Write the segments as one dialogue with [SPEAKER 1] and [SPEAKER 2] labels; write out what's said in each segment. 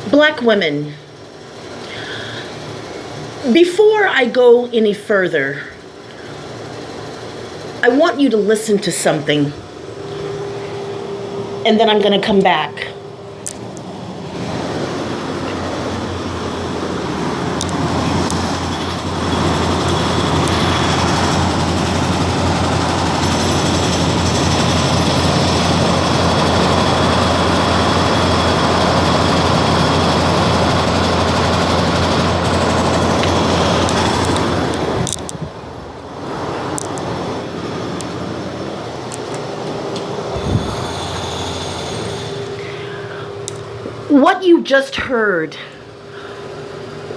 [SPEAKER 1] Black women, before I go any further, I want you to listen to something, and then I'm going to come back. What you just heard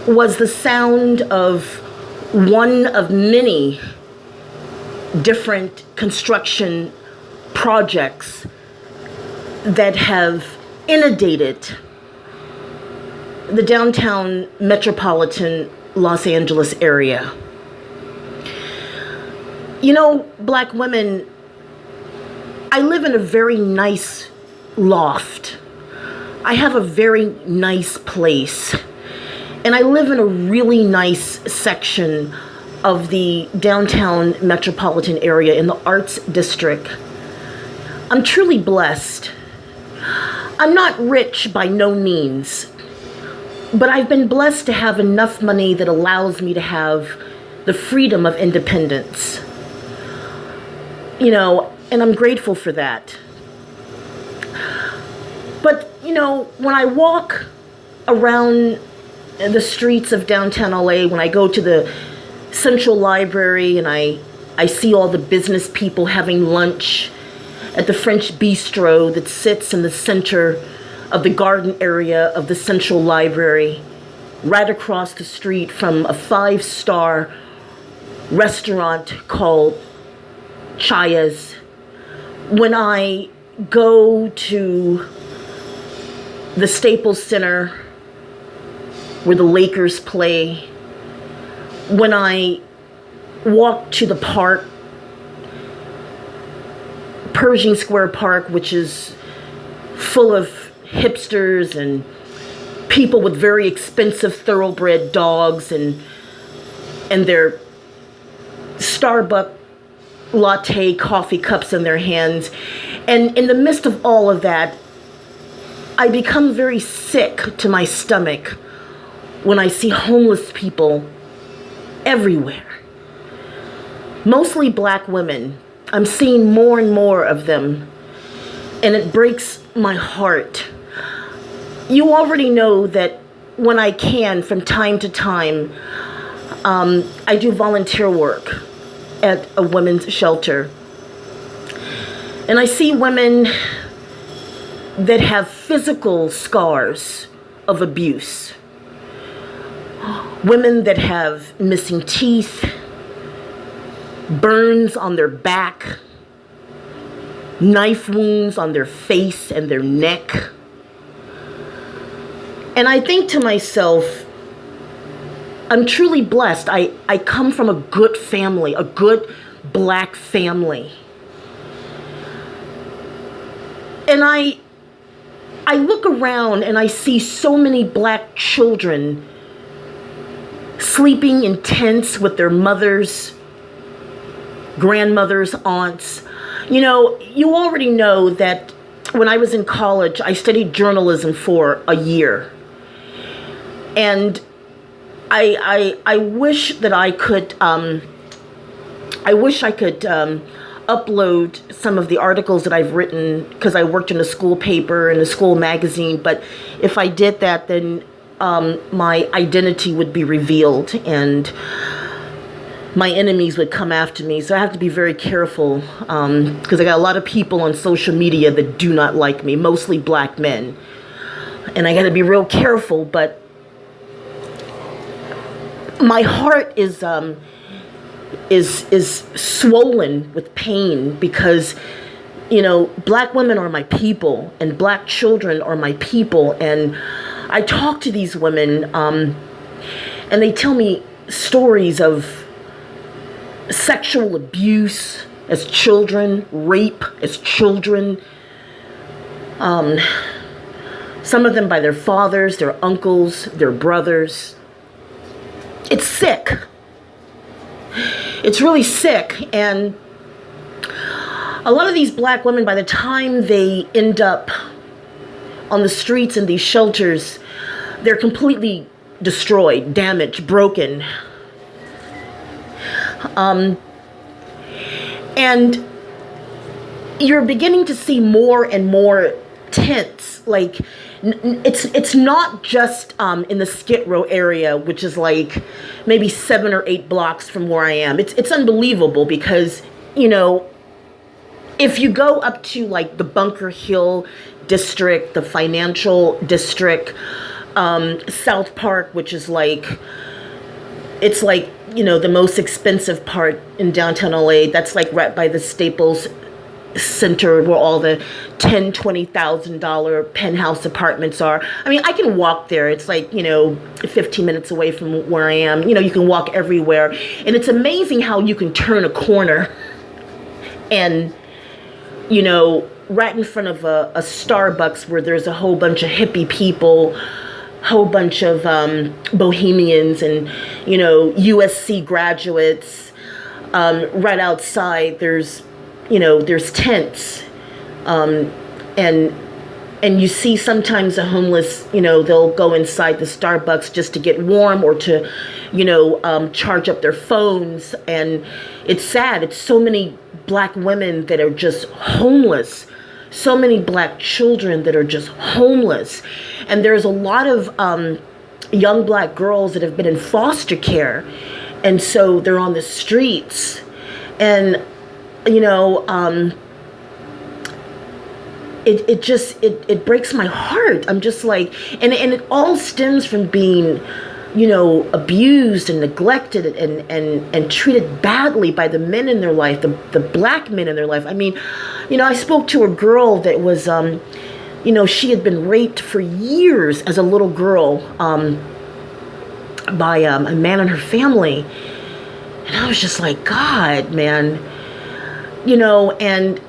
[SPEAKER 1] was the sound of one of many different construction projects that have inundated the downtown metropolitan Los Angeles area. You know, Black women, I live in a very nice loft. I have a very nice place, and I live in a really nice section of the downtown metropolitan area in the Arts District. I'm truly blessed. I'm not rich by no means, but I've been blessed to have enough money that allows me to have the freedom of independence. You know, and I'm grateful for that. But, you know, when I walk around the streets of downtown LA, when I go to the Central Library and I see all the business people having lunch at the French bistro that sits in the center of the garden area of the Central Library, right across the street from a 5-star restaurant called Chaya's. When I go to the Staples Center where the Lakers play, when I walk to the park, Pershing Square Park, which is full of hipsters and people with very expensive thoroughbred dogs and their Starbucks latte coffee cups in their hands. And in the midst of all of that, I become very sick to my stomach when I see homeless people everywhere. Mostly Black women. I'm seeing more and more of them, and it breaks my heart. You already know that when I can, from time to time, I do volunteer work at a women's shelter. And I see women that have physical scars of abuse. Women that have missing teeth, burns on their back, knife wounds on their face and their neck. And I think to myself, I'm truly blessed. I come from a good family, a good Black family. And I look around and I see so many Black children sleeping in tents with their mothers, grandmothers, aunts. You know, you already know that when I was in college, I studied journalism for a year. And I wish that I could, upload some of the articles that I've written, because I worked in a school paper and a school magazine. But if I did that, then my identity would be revealed and my enemies would come after me. So I have to be very careful, because I got a lot of people on social media that do not like me, mostly Black men. And I got to be real careful, but my heart is swollen with pain because, you know, Black women are my people and Black children are my people. And I talk to these women, and they tell me stories of sexual abuse as children, rape as children, Some of them by their fathers, their uncles, their brothers. It's sick. It's really sick. And a lot of these black women, by the time they end up on the streets in these shelters, they're completely destroyed, damaged, broken. And you're beginning to see more and more tents. Like, it's not just in the Skid Row area, which is like maybe 7 or 8 blocks from where I am. It's unbelievable because, you know, if you go up to like the Bunker Hill district, the financial district, South Park, which is like, it's like, you know, the most expensive part in downtown LA. That's like right by the Staples Center where all the $10,000-$20,000 penthouse apartments are. I mean, I can walk there. It's like, you know, 15 minutes away from where I am. You know, you can walk everywhere. And it's amazing how you can turn a corner and, you know, right in front of a Starbucks where there's a whole bunch of hippie people, whole bunch of bohemians and, you know, USC graduates. Right outside, there's, you know, there's tents. And you see sometimes the homeless, you know, they'll go inside the Starbucks just to get warm or to, you know, charge up their phones. And it's sad. It's so many black women that are just homeless. So many black children that are just homeless. And there's a lot of young black girls that have been in foster care. And so they're on the streets. And, you know, it breaks my heart. I'm just like, and it all stems from being, you know, abused and neglected and treated badly by the men in their life, the black men in their life. I mean, you know, I spoke to a girl that was, you know, she had been raped for years as a little girl by a man in her family. And I was just like, God, man, you know, and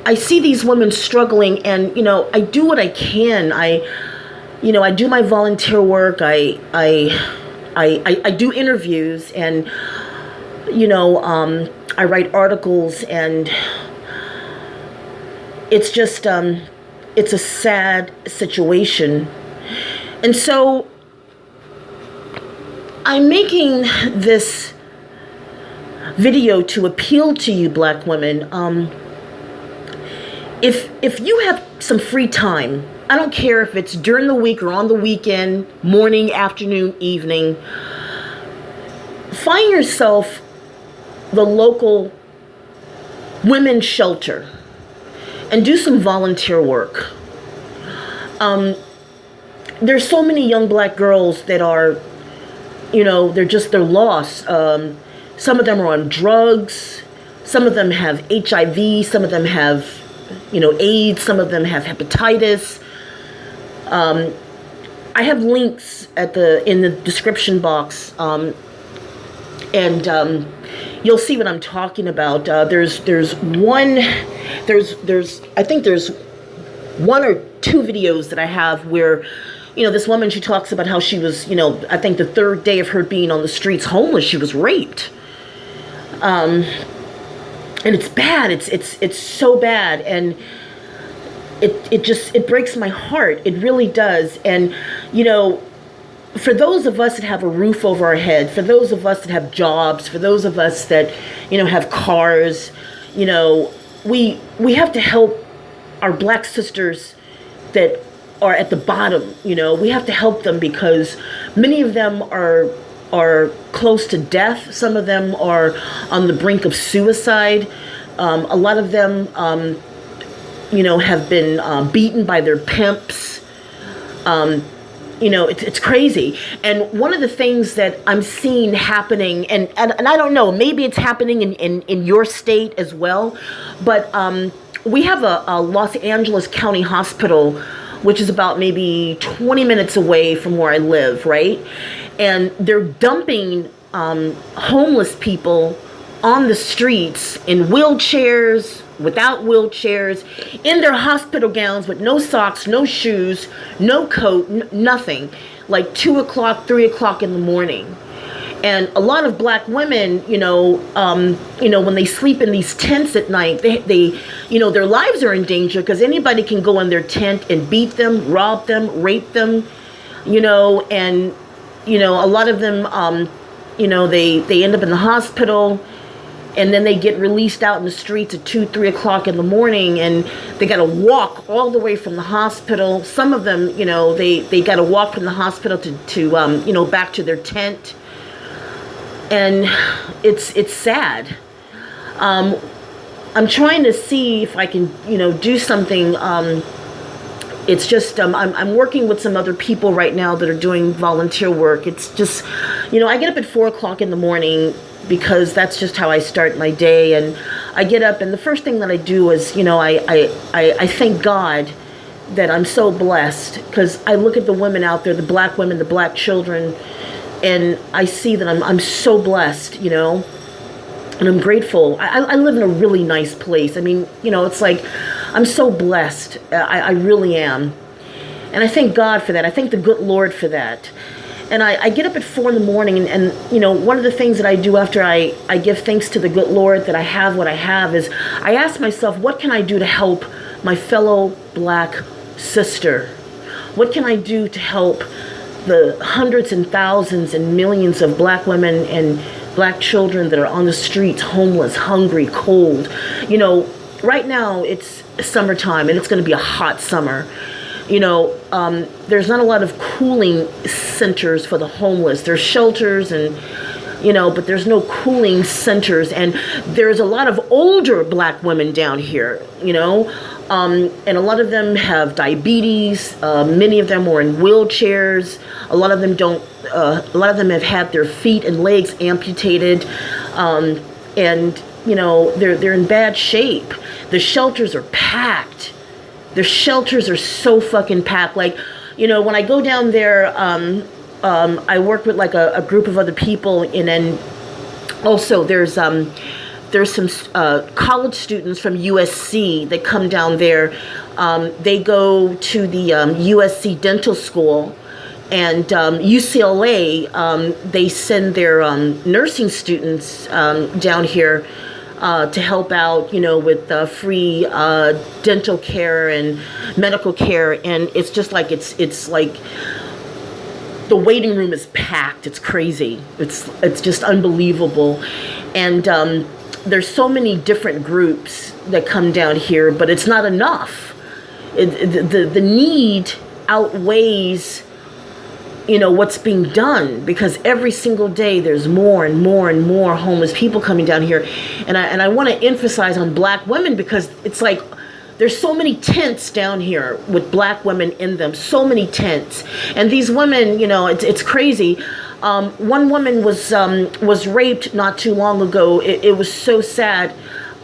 [SPEAKER 1] I see these women struggling and, you know, I do what I can. You know, I do my volunteer work. I do interviews and, you know, I write articles and it's just, it's a sad situation. And so I'm making this video to appeal to you black women. If you have some free time, I don't care if it's during the week or on the weekend, morning, afternoon, evening, find yourself the local women's shelter and do some volunteer work. There's so many young black girls that are, you know, they're lost. Some of them are on drugs. Some of them have HIV. Some of them have, you know, AIDS. Some of them have hepatitis. I have links in the description box, and you'll see what I'm talking about. I think there's 1 or 2 videos that I have where, you know, this woman, she talks about how she was, you know, I think the 3rd day of her being on the streets homeless, she was raped. And it's bad. It's so bad. And it breaks my heart. It really does. And, you know, for those of us that have a roof over our head, for those of us that have jobs, for those of us that, you know, have cars, you know, we have to help our black sisters that are at the bottom. You know, we have to help them because many of them are close to death. Some of them are on the brink of suicide. A lot of them, you know, have been beaten by their pimps. You know, it's crazy. And one of the things that I'm seeing happening, and I don't know, maybe it's happening in your state as well, but we have a Los Angeles County hospital, which is about maybe 20 minutes away from where I live, right? And they're dumping homeless people on the streets in wheelchairs, without wheelchairs, in their hospital gowns with no socks, no shoes, no coat, nothing, like 2 o'clock, 3 o'clock in the morning. And a lot of black women, when they sleep in these tents at night, they their lives are in danger because anybody can go in their tent and beat them, rob them, rape them, and, a lot of them, they end up in the hospital, and then they get released out in the streets at 2, 3 o'clock in the morning, and they got to walk all the way from the hospital. Some of them, they got to walk from the hospital to back to their tent. And it's sad. I'm trying to see if I can, do something. It's just, I'm working with some other people right now that are doing volunteer work. It's just, I get up at 4 o'clock in the morning because that's just how I start my day. And I get up, and the first thing that I do is, I thank God that I'm so blessed, because I look at the women out there, the black women, the black children, and I see that I'm so blessed, and I'm grateful. I live in a really nice place. I mean, it's like, I'm so blessed. I really am. And I thank God for that. I thank the good Lord for that. And I get up at 4 in the morning, and one of the things that I do after I give thanks to the good Lord that I have what I have is I ask myself, what can I do to help my fellow black sister? What can I do to help the hundreds and thousands and millions of black women and black children that are on the streets, homeless, hungry, cold? Right now it's summertime, and it's going to be a hot summer. There's not a lot of cooling centers for the homeless. There's shelters and, but there's no cooling centers. And there's a lot of older black women down here, and a lot of them have diabetes. Many of them are in wheelchairs. A lot of them have had their feet and legs amputated. And, they're in bad shape. The shelters are packed. The shelters are so fucking packed. Like, when I go down there, I work with like a group of other people, and then also there's some college students from USC that come down there. They go to the USC dental school, and UCLA, they send their nursing students down here to help out, with free dental care and medical care. And it's just like, it's like the waiting room is packed. It's crazy. It's just unbelievable. And there's so many different groups that come down here, but it's not enough. The need outweighs what's being done, because every single day there's more and more and more homeless people coming down here. And I want to emphasize on black women, because it's like there's so many tents down here with black women in them, so many tents. And these women, it's crazy. One woman was raped not too long ago. It was so sad.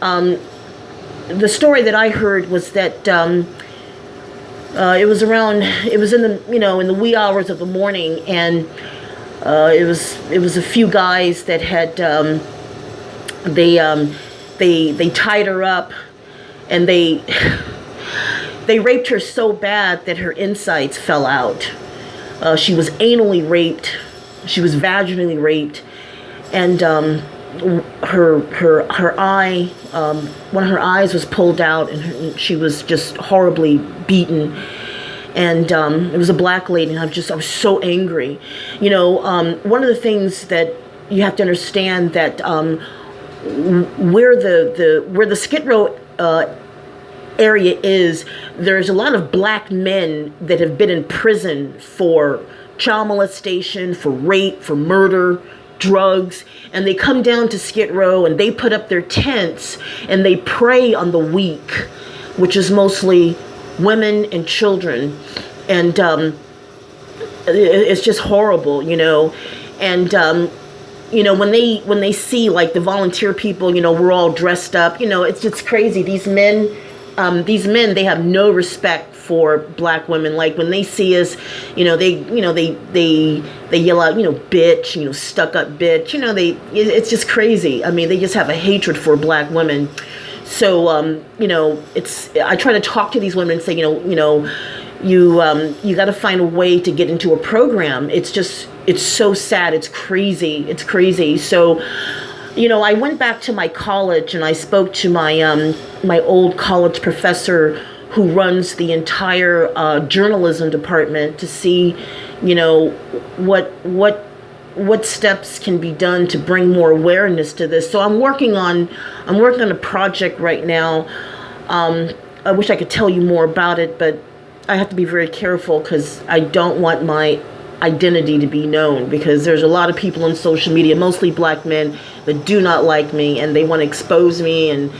[SPEAKER 1] The story that I heard was that it was in the wee hours of the morning, and it was a few guys that had they tied her up, and they raped her so bad that her insides fell out. She was anally raped. She was vaginally raped, and her eye, one of her eyes was pulled out, and she was just horribly beaten. And it was a black lady, and I was so angry. One of the things that you have to understand, that where the skidrow area is, there's a lot of black men that have been in prison for child molestation, for rape, for murder, drugs, and they come down to Skid Row, and they put up their tents, and they prey on the weak, which is mostly women and children. And it's just horrible, and when they see like the volunteer people, we're all dressed up, it's just crazy. These men, they have no respect for black women. Like when they see us, they yell out, bitch, stuck up bitch, it's just crazy. I mean, they just have a hatred for black women. So, I try to talk to these women and say, you got to find a way to get into a program. It's so sad. It's crazy. So, I went back to my college and I spoke to my old college professor who runs the entire journalism department to see, what steps can be done to bring more awareness to this. So I'm working on a project right now. I wish I could tell you more about it, but I have to be very careful because I don't want my identity to be known, because there's a lot of people on social media, mostly black men, that do not like me and they want to expose me. And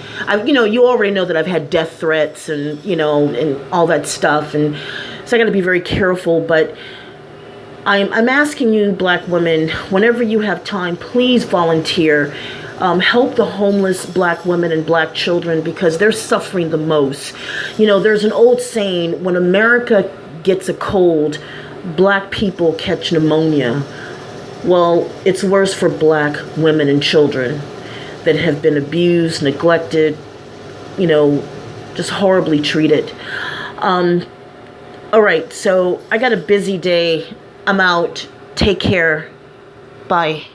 [SPEAKER 1] you already know that I've had death threats and and all that stuff, and so I got to be very careful. But I'm asking you, black women, whenever you have time, please volunteer. Help the homeless black women and black children, because they're suffering the most. There's an old saying, when America gets a cold, black people catch pneumonia. Well, it's worse for black women and children that have been abused, neglected, just horribly treated. All right, so I got a busy day. I'm out. Take care. Bye.